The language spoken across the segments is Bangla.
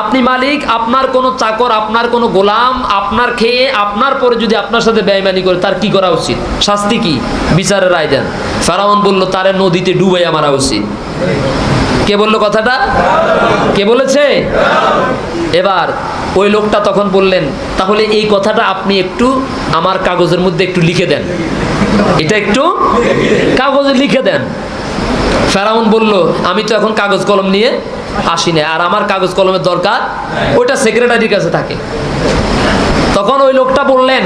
আপনি মালিক, আপনার কোনো চাকর, আপনার কোনো গোলাম আপনার খেয়ে আপনার পরে যদি আপনার সাথে বেঈমানি করে তার কি করা উচিত? শাস্তি কি? বিচারের রায় দেন। ফেরাউন বলল তারে নদীতে ডুবাইয়া মারা উচিত। কে বলল কথাটা? কে বলেছে? এবার ওই লোকটা তখন বললেন, তাহলে এই কথাটা আপনি একটু আমার কাগজের মধ্যে একটু লিখে দেন, এটা একটু কাগজে লিখে দেন। ফেরাউন বলল, আমি তো এখন কাগজ কলম নিয়ে আসি না, আর আমার কাগজ কলমের দরকার, ওইটা সেক্রেটারির কাছে থাকে। তখন ওই লোকটা বললেন,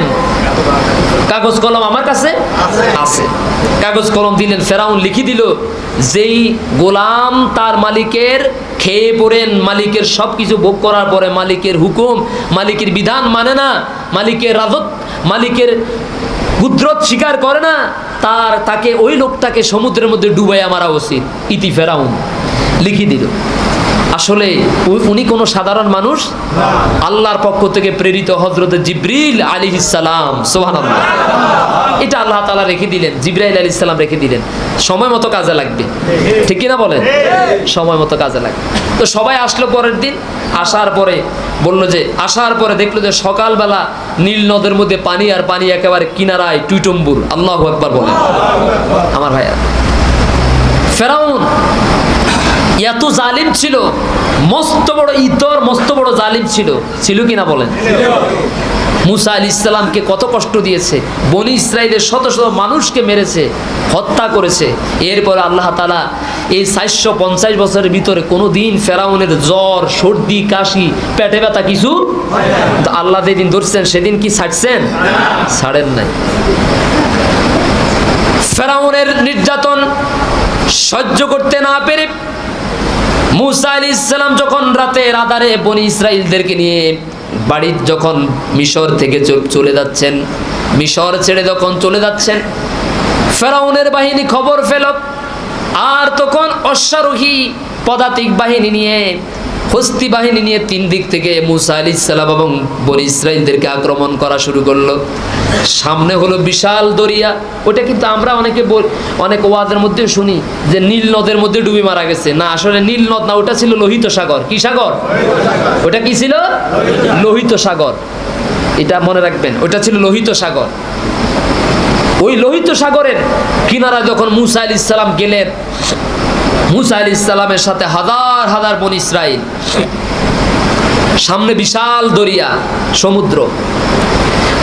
কাগজ কলম আমার কাছে আছে। কাগজ কলম দিলেন, ফেরাউন লিখে দিল, যেই গোলাম তার মালিকের খেয়ে পড়েন, মালিকের সব কিছু ভোগ করার পরে মালিকের হুকুম, মালিকের বিধান মানে না, মালিকের রাজত্ব, মালিকের কুদরত স্বীকার করে না, তাকে ওই লোকটাকে সমুদ্রের মধ্যে ডুবাইয়া মারা উচিত। ইতি ফেরাউন লিখে দিল। আসলে উনি কোনো সাধারণ মানুষ, আল্লাহর পক্ষ থেকে প্রেরিত হযরত জিবরিল আলাইহিস সালাম। সুবহানাল্লাহ। এটা আল্লাহ তাআলা রেখে দিলেন, জিবরাইল আলাইহিস সালাম রেখে দিলেন, সময় মতো কাজে লাগবে। ঠিক কি না বলেন? সময় মতো কাজে লাগবে। তো সবাই আসলো পরের দিন। আসার পরে বলল যে, আসার পরে দেখলো যে সকালবেলা নীল নদের মধ্যে পানি, আর পানি একেবারে কিনারায় টুইটম্বুর। আল্লাহু আকবার বলেন আমার ভাইয়া। ফেরাউন এত জালিম ছিল, মস্ত বড় ইতর, মস্ত বড় জালিম ছিল। ছিল কিনা বলেন? মুসা আলাইহিস সালামকে কত কষ্ট দিয়েছে, বনি ইসরাইলের শত শত মানুষকে মেরেছে, হত্যা করেছে। এরপর আল্লাহ তাআলা এই 450 বছরের ভিতরে কোনো দিন ফেরাউনের জ্বর, সর্দি, কাশি, পেটে ব্যথা কিছু আল্লাহ যেদিন ধরছেন সেদিন কি ছাড়ছেন? ছাড়েন নাই। ফেরাউনের নির্যাতন সহ্য করতে না পেরে মুসা আলাইহিস সালাম যখন রাতের আঁধারে বনি ইসরাইলদেরকে নিয়ে বাড়ি যখন মিশর থেকে চলে যাচ্ছেন, মিশর ছেড়ে যখন চলে যাচ্ছেন, ফেরাউনের বাহিনী খবর পেল, আর তখন অশ্বারোহী পদাতিক বাহিনী নিয়ে, হস্তি বাহিনী নিয়ে তিন দিক থেকে মুসা আলাইহিস সালাম এবং বনি ইসরাইলদেরকে আক্রমণ করা শুরু করলো। সামনে হলো বিশাল দরিয়া। ওটা কিন্তু আমরা অনেক ওয়াজের মধ্যে শুনি যে নীল নদের মধ্যে ডুবে মারা গেছে। না, আসলে নীল নদ না, ওটা ছিল লোহিত সাগর। কি সাগর? ওটা কি ছিল? লোহিত সাগর। এটা মনে রাখবেন, ওটা ছিল লোহিত সাগর। ওই লোহিত সাগরের কিনারা যখন মুসা আলাইহিস সালাম গেলেন, মুসা আলাইহিস সালামের সাথে হাজার হাজার বনি ইসরাইল, সামনে বিশাল দরিয়া, সমুদ্র,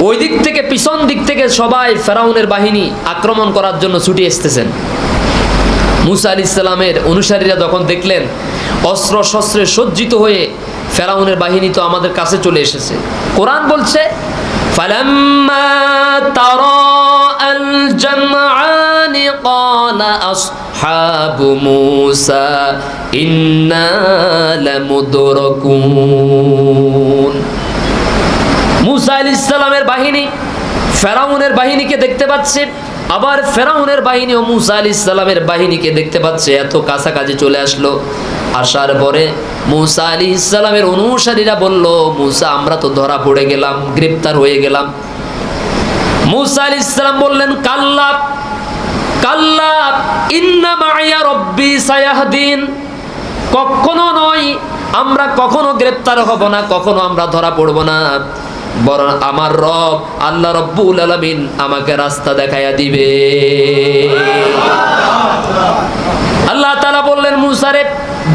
ওই দিক থেকে পিছন দিক থেকে সবাই ফেরাউনের বাহিনী আক্রমণ করার জন্য ছুটে এসেছেন। মুসা আলাইহিস সালামের অনুসারীরা যখন দেখলেন অস্ত্র শস্ত্রে সজ্জিত হয়ে ফেরাউনের বাহিনী তো আমাদের কাছে চলে এসেছে, কোরআন বলছে, ফালাম্মা তারাআল জামআনি ক্বালা আসহাবু মূসা ইন্না লামুদরাকুন। মুসা আলাইহিস সালামের বাহিনী ফেরাউনের বাহিনীকে দেখতে পাচ্ছে, আবার ফেরাউনের বাহিনী ও মুসা আলাইহিস সালামের বাহিনীকে দেখতে পাচ্ছে, এত কাছাকাছি চলে আসলো। আসার পরে মুসা আলাইহিস সালামের অনুসারীরা বলল, মুসা আমরা তো ধরা পড়ে গেলাম, গ্রেফতার হয়ে গেলাম। মুসা আলাইহিস সালাম বললেন, কাল্লা কাল্লা ইন্না মাইয়া রব্বি সায়াহদিন। কখনো নয়, আমরা কখনো গ্রেফতার হব না, কখনো আমরা ধরা পড়ব না, বরং আমার রব আল্লাহ রব্বুল আলামিন আমাকে রাস্তা দেখাইয়া দিবে। আল্লাহ তাআলা বললেন, মুসা রে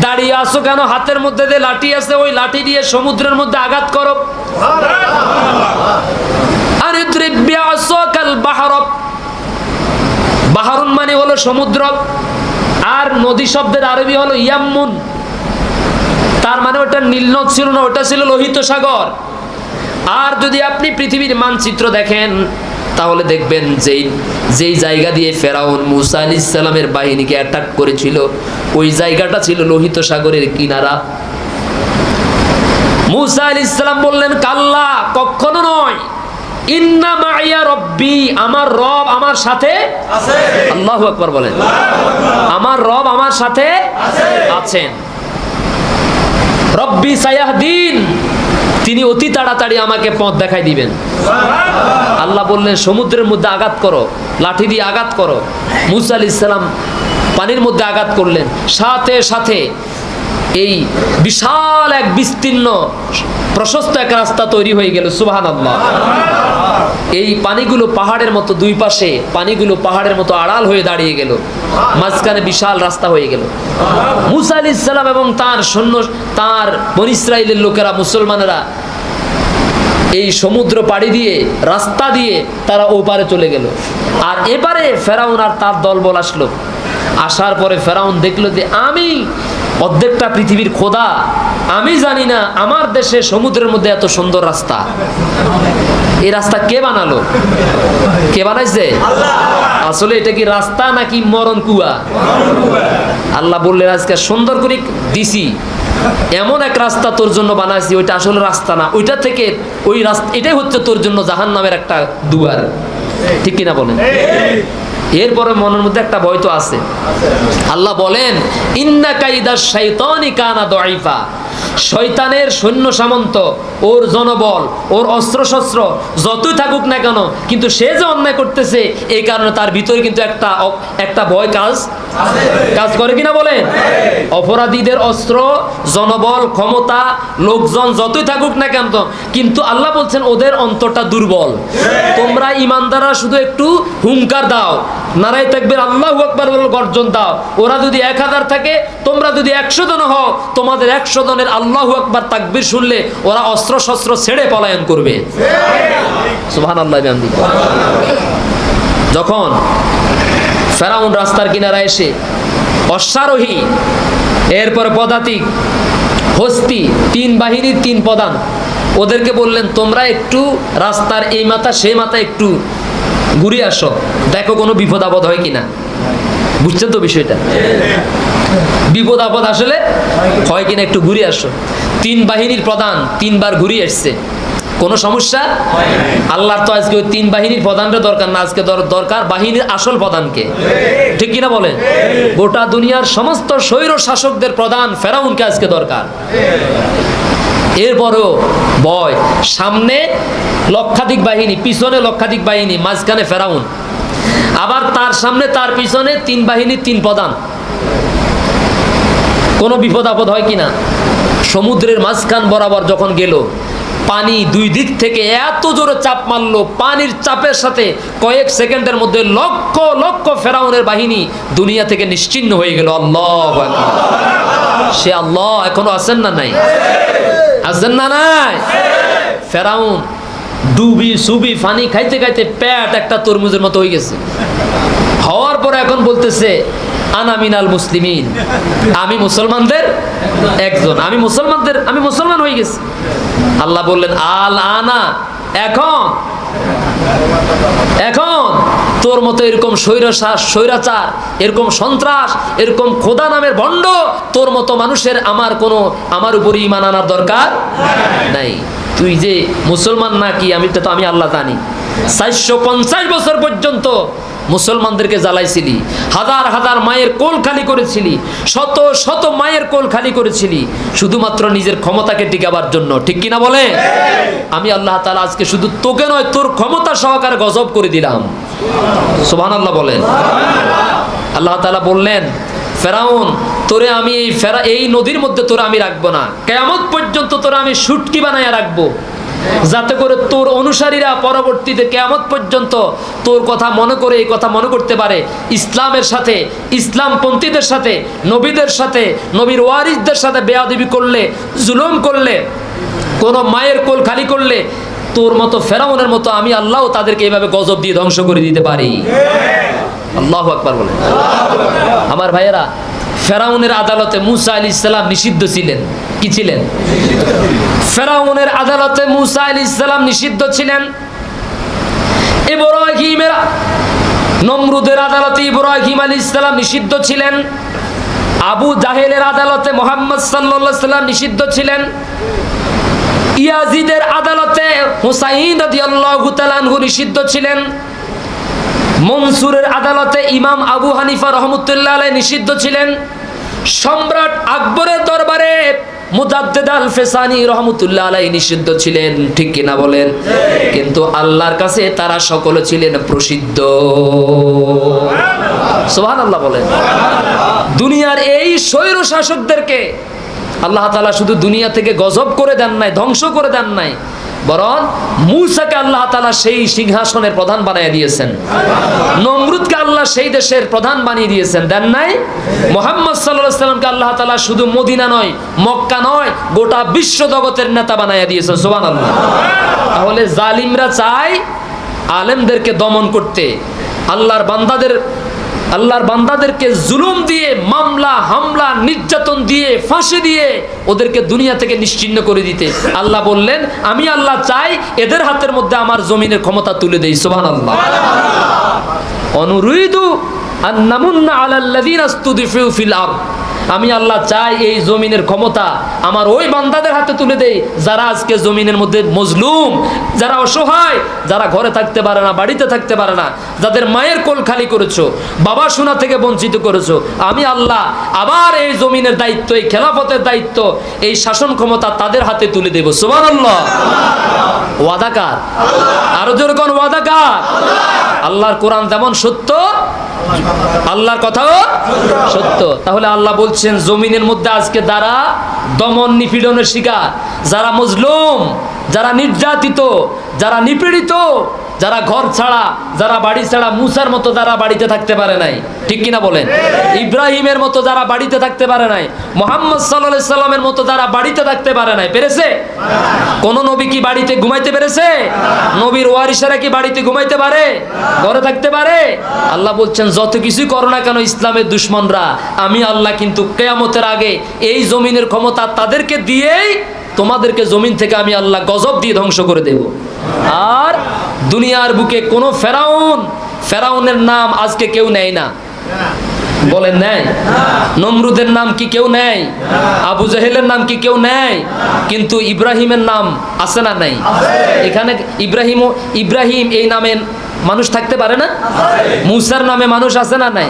দাঁড়িয়ে আসো কেন? হাতের মধ্যে যে লাঠি আছে, ওই লাঠি দিয়ে সমুদ্রের মধ্যে আঘাত করো। আর ইদরিব বিআসাকাল বাহর, বাহরুন মানে হলো সমুদ্র, আর নদী শব্দের আরবি হলো ইয়াম্মুন। তার মানে ওটা নীল নদ ছিল না, ওটা ছিল লোহিত সাগর। আর যদি আপনি পৃথিবীর মানচিত্র দেখেন তাহলে দেখবেন যেই জায়গা দিয়ে ফেরাউন মুসা আলাইহিস সালামের বাহিনীকে অ্যাটাক করেছিল, ওই জায়গাটা ছিল লোহিত সাগরের কিনারা। মুসা আলাইহিস সালাম বললেন, কাল্লা কখনো নয়, ইন্না মাইয়া রব্বি আমার রব আমার সাথে আছে। আল্লাহু আকবার বলেন, আমার রব আমার সাথে আছেন। রব্বি সায়াহদিন, তিনি অতি তাড়াতাড়ি আমাকে পথ দেখাই দিবেন। আল্লাহ বললেন সমুদ্রের মধ্যে আঘাত করো, লাঠি দিয়ে আঘাত করো। মুসা আলাইহিস সালাম পানির মধ্যে আঘাত করলেন, সাথে সাথে এই বিশাল এক বিস্তীর্ণ প্রশস্ত এক রাস্তা তৈরি হয়ে গেল। সুবহানাল্লাহ। এই পানিগুলো পাহাড়ের মতো, দুই পাশে পানিগুলো পাহাড়ের মতো আড়াল হয়ে দাঁড়িয়ে গেল, মাঝখানে বিশাল রাস্তা হয়ে গেল। মুসা আলাইহিস সালাম এবং তার সৈন্য, তার বনী ইসরাইলের লোকেরা, মুসলমানেরা এই সমুদ্র পাড়ি দিয়ে, রাস্তা দিয়ে তারা ওপারে চলে গেল। আর এবারে ফেরাউন আর তার দলবল আসলো। আসার পরে ফেরাউন দেখলো যে আমি অর্ধেকটা পৃথিবীর খোদা, আমি জানি না আমার দেশে সমুদ্রের মধ্যে এত সুন্দর রাস্তা। এই রাস্তা কে বানালো? কে বানাইছে? আসলে এটা কি রাস্তা নাকি মরণ কুয়া? আল্লাহ বললেন আজকে সুন্দর করে দিছি, এমন এক রাস্তা তোর জন্য বানাইছি, ওইটা আসলে রাস্তা না, ওইটা থেকে ওই রাস্তা, এটাই হচ্ছে তোর জন্য জাহান্নামের একটা দুয়ার। ঠিক কিনা বলেন? এরপরে মনের মধ্যে একটা ভয় তো আছে। আল্লাহ বলেন ইন্না কাইদাশ শাইতানি কানা দাঈফা, শয়তানের সৈন্য সামন্ত, ওর জনবল, ওর অস্ত্র শস্ত্র যতই থাকুক না কেন, কিন্তু সে যে অন্যায় করতেছে এই কারণে তার ভিতরে কিন্তু একটা ভয় কাজ করে কিনা বলেন। অপরাধীদের অস্ত্র, জনবল, ক্ষমতা, লোকজন যতই থাকুক না কেন, কিন্তু আল্লাহ বলছেন ওদের অন্তরটা দুর্বল। তোমরা ইমানদাররা শুধু একটু হুঙ্কার দাও, নারায়ে তাকবীর, আল্লাহু আকবার বলে গর্জন দাও। ওরা যদি 1000 থাকে, তোমরা যদি 100 জন হও, তোমাদের 100 জনের আল্লাহু আকবার তাকবীর শুনলে ওরা অস্ত্র শস্ত্র ছেড়ে পলায়ন করবে। সুবহানাল্লাহ। যখন ফেরাউন রাস্তার কিনারা এসে অশ্বারোহী, এরপরে পদাতিক, হস্তি, 3 বাহিনীর 3 প্রধান, ওদেরকে বললেন তোমরা একটু রাস্তার এই মাথা সেই মাথা একটু ঘুরে আসো, দেখো কোনো বিপদ আপদ হয় কিনা। বুঝছেন তো বিষয়টা? বিপদ আপদ আসলে হয় কিনা একটু ঘুরে আসো। 3 বাহিনীর প্রধান 3 বার ঘুরে এসছে, কোনো সমস্যা? আল্লাহর তো আজকে ওই 3 বাহিনীর প্রধানরা দরকার না, আজকে দরকার বাহিনীর আসল প্রধানকে। ঠিক কিনা বলেন? গোটা দুনিয়ার সমস্ত স্বৈর শাসকদের প্রধান ফেরাউনকে আজকে দরকার। এরপরও ভয়, সামনে লক্ষাধিক বাহিনী, পিছনে লক্ষাধিক বাহিনী, মাঝখানে ফেরাউন, আবার তার সামনে তার পিছনে 3 বাহিনীর 3 প্রধান। কোনো বিপদ আপদ হয় কিনা। সমুদ্রের মাঝখান বরাবর যখন গেল, পানি 2 দিক থেকে এত জোরে চাপ মারলো, পানির চাপের সাথে কয়েক সেকেন্ডের মধ্যে লক্ষ লক্ষ ফেরাউনের বাহিনী দুনিয়া থেকে নিশ্চিহ্ন হয়ে গেল। আল্লাহু আকবার। সে আল্লাহ এখনো আছেন না নাই? আছেন না নাই? ফেরাউন ডুবি সুবি পানি খাইতে খাইতে পেট একটা তরমুজের মতো হয়ে গেছে। হওয়ার পরে এখন বলতেছে আনা মিনাল মুসলিমিন, আমি মুসলমানদের একজন, আমি মুসলমান হয়ে গেছি। আল্লাহ বললেন আল আনা, এখন তোর মতো এরকম স্বৈরাচার, এরকম সন্ত্রাস, এরকম খোদা নামের ভণ্ড, তোর মতো মানুষের আমার উপর ঈমান আনার দরকার নাই। তুই যে মুসলমান নাকি আমি আল্লাহ জানি। 450 বছর পর্যন্ত মুসলমানদেরকে জ্বালাইছিলি, হাজার হাজার মায়ের কোল খালি করেছিলি, শত শত মায়ের কোল খালি করেছিলি শুধুমাত্র নিজের ক্ষমতাকে টিকাবার জন্য। ঠিক কিনা বলে? আমি আল্লাহ তাআলা আজকে শুধু তোকে নয়, তোর ক্ষমতা সহকারে গজব করে দিলাম। সুবহানাল্লাহ বলেন। আল্লাহ তাআলা বললেন ফেরাউন, তোরে আমি এই নদীর মধ্যে তোরা আমি রাখবো না, কিয়ামত পর্যন্ত তোরা আমি শুটকি বানাইয়া রাখবো, যাতে করে তোর অনুসারীরা পরবর্তীতে কিয়ামত পর্যন্ত তোর কথা মনে করে এই কথা মনে করতে পারে, ইসলামের সাথে, ইসলামপন্থীদের সাথে, নবীদের সাথে, নবীর ওয়ারিসদের সাথে বেয়াদবি করলে, জুলুম করলে, কোন মায়ের কোল খালি করলে তোর মতো ফেরাউনের মতো আমি আল্লাহ তাদেরকে এইভাবে গজব দিয়ে ধ্বংস করে দিতে পারি। আল্লাহু আকবার বলেন। আমার ভাইয়েরা, ফেরাউনের আদালতে মুসা আলাইহিস সালাম নিষিদ্ধ ছিলেন। কি ছিলেন? ফেরাউনের আদালতে মুসা আলাইহিস সালাম নিষিদ্ধ ছিলেন। ইব্রাহিমের, নমরুদের আদালতে ইব্রাহিম আলাইহিস সালাম নিষিদ্ধ ছিলেন। আবু জাহেলের আদালতে মুহাম্মদ সাল্লাল্লাহু আলাইহি সাল্লাম নিষিদ্ধ ছিলেন। ইয়াজিদের আদালতে হুসাইন রাদিয়াল্লাহু তাআলা আনহু নিষিদ্ধ ছিলেন। মনসুরের আদালতে ইমাম আবু হানিফা রহমতুল্লাহ আলাইহি নিষিদ্ধ ছিলেন। সম্রাট আকবরের দরবারে মুজাদ্দিদ আল ফেসানি রহমতুল্লাহ আলাইহি নিষিদ্ধ ছিলেন। ঠিক কিনা বলেন? কিন্তু আল্লাহর কাছে তারা সকলে ছিলেন প্রসিদ্ধ। সুবহানাল্লাহ বলেন। দুনিয়ার এই স্বৈর শাসকদেরকে আল্লাহ তাআলা শুধু দুনিয়া থেকে গজব করে দেন নাই, ধ্বংস করে দেন নাই, বরং মূসাকে আল্লাহ তাআলা সেই সিংহাসনের প্রধান বানিয়ে দিয়েছেন, নমরুদকে আল্লাহ সেই দেশের প্রধান বানিয়ে দিয়েছেন, দেন নাই? মুহাম্মদ সাল্লাল্লাহু আলাইহি সাল্লামকে আল্লাহ তাআলা শুধু মদিনা নয়, মক্কা নয়, গোটা বিশ্ব জগতের নেতা বানিয়ে দিয়েছেন। সুবহানাল্লাহ। তাহলে জালিমরা চায় আলেমদেরকে দমন করতে, আল্লাহর বান্দাদেরকে জুলুম দিয়ে, মামলা হামলা নির্যাতন দিয়ে, ফাঁসি দিয়ে ওদেরকে দুনিয়া থেকে নিশ্চিহ্ন করে দিতে। আল্লাহ বললেন, আমি আল্লাহ চাই এদের হাতের মধ্যে আমার জমিনের ক্ষমতা তুলে দেই। সুবহানাল্লাহ। অনুরিদু আন নামুন্না আলাল্লাযিনা ইসতুদফিউ ফিল আরদ, আমি আল্লাহ চাই এই জমিনের ক্ষমতা আমার ওই বান্দাদের হাতে তুলে দেই যারা আজকে জমিনের মধ্যে মজলুম, যারা অসহায়, যারা ঘরে থাকতে পারে না, বাড়িতে থাকতে পারে না, যাদের মায়ের কোল খালি করেছো, বাবা সোনা থেকে বঞ্চিত করেছো, আমি আল্লাহ আবার এই জমিনের দায়িত্ব, এই খেলাফতের দায়িত্ব, এই শাসন ক্ষমতা তাদের হাতে তুলে দেব। সুবহানাল্লাহ। ওয়াদাকার, আরো জোরে কোন ওয়াদাকার? আল্লাহর কোরআন যেমন সত্য, আল্লাহর কথাও সত্য। তাহলে আল্লাহ বলছেন, জমিনের মধ্যে আজকে যারা দমন নিপীড়নের শিকার, যারা মজলুম, যারা নির্যাতিত, যারা নিপীড়িত, যারা ঘর ছাড়া, যারা বাড়ি ছাড়া, মুসার মতো যারা বাড়িতে থাকতে পারে নাই, ঠিক কিনা বলেন? ইব্রাহিমের মতো যারা বাড়িতে থাকতে পারে নাই, মুহাম্মদ সাল্লাল্লাহু আলাইহি সাল্লামের মতো যারা বাড়িতে থাকতে পারে নাই, পেরেছে? কোন নবী কি বাড়িতে ঘুমাইতে পেরেছে? নবীর ওয়ারিসেরা কি বাড়িতে ঘুমাইতে পারে, ঘরে থাকতে পারে? আল্লাহ বলছেন, যত কিছুই করো না কেন ইসলামের দুশমনরা, আমি আল্লাহ কিন্তু কিয়ামতের আগে এই জমিনের ক্ষমতা তাদেরকে দিয়েই তোমাদেরকে জমিন থেকে আমি আল্লাহ গজব দিয়ে ধ্বংস করে দেব। আর দুনিয়ার বুকে কোন ফেরাউনের নাম আজকে কেউ নেয় না, বলেন নেয়? নমরুদের নাম কি কেউ নেয়? আবু জাহেলের নাম কি কেউ নেয়? কিন্তু ইব্রাহিমের নাম আছে না নাই? এখানে ইব্রাহিম এই নামে মানুষ থাকতে পারে না? মুসার নামে মানুষ আছে না নাই?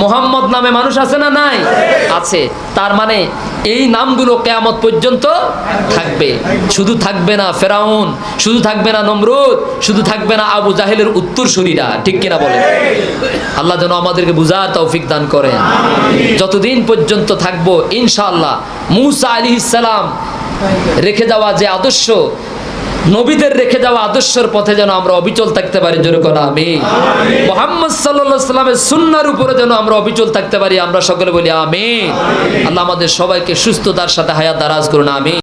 মুহাম্মদ নামে মানুষ আছে না নাই? আছে। তার মানে এই নামগুলো কিয়ামত পর্যন্ত থাকবে। শুধু থাকবে না ফেরাউন, শুধু থাকবে না নমরুদ, শুধু থাকবে না আবু জাহেলের উত্তরসূরিরা, ঠিক কিনা বলেন? আল্লাহ যেন আমাদেরকে বুঝার তৌফিক দান করেন। যতদিন পর্যন্ত থাকবো ইনশাআল্লাহ মুসা আলাইহিস সালাম রেখে যাওয়া যে আদর্শ, নবীদের রেখে যাওয়া আদর্শের পথে যেন আমরা অবিচল থাকতে পারি। জোরে করে আমিন। মুহাম্মদ সাল্লাল্লাহু আলাইহি সাল্লামের সুন্নাহর উপরে যেন আমরা অবিচল থাকতে পারি। আমরা সকলে বলি আমিন। আল্লাহ আমাদের সবাইকে সুস্থতার সাথে হায়াত দারাজ করুন। আমিন।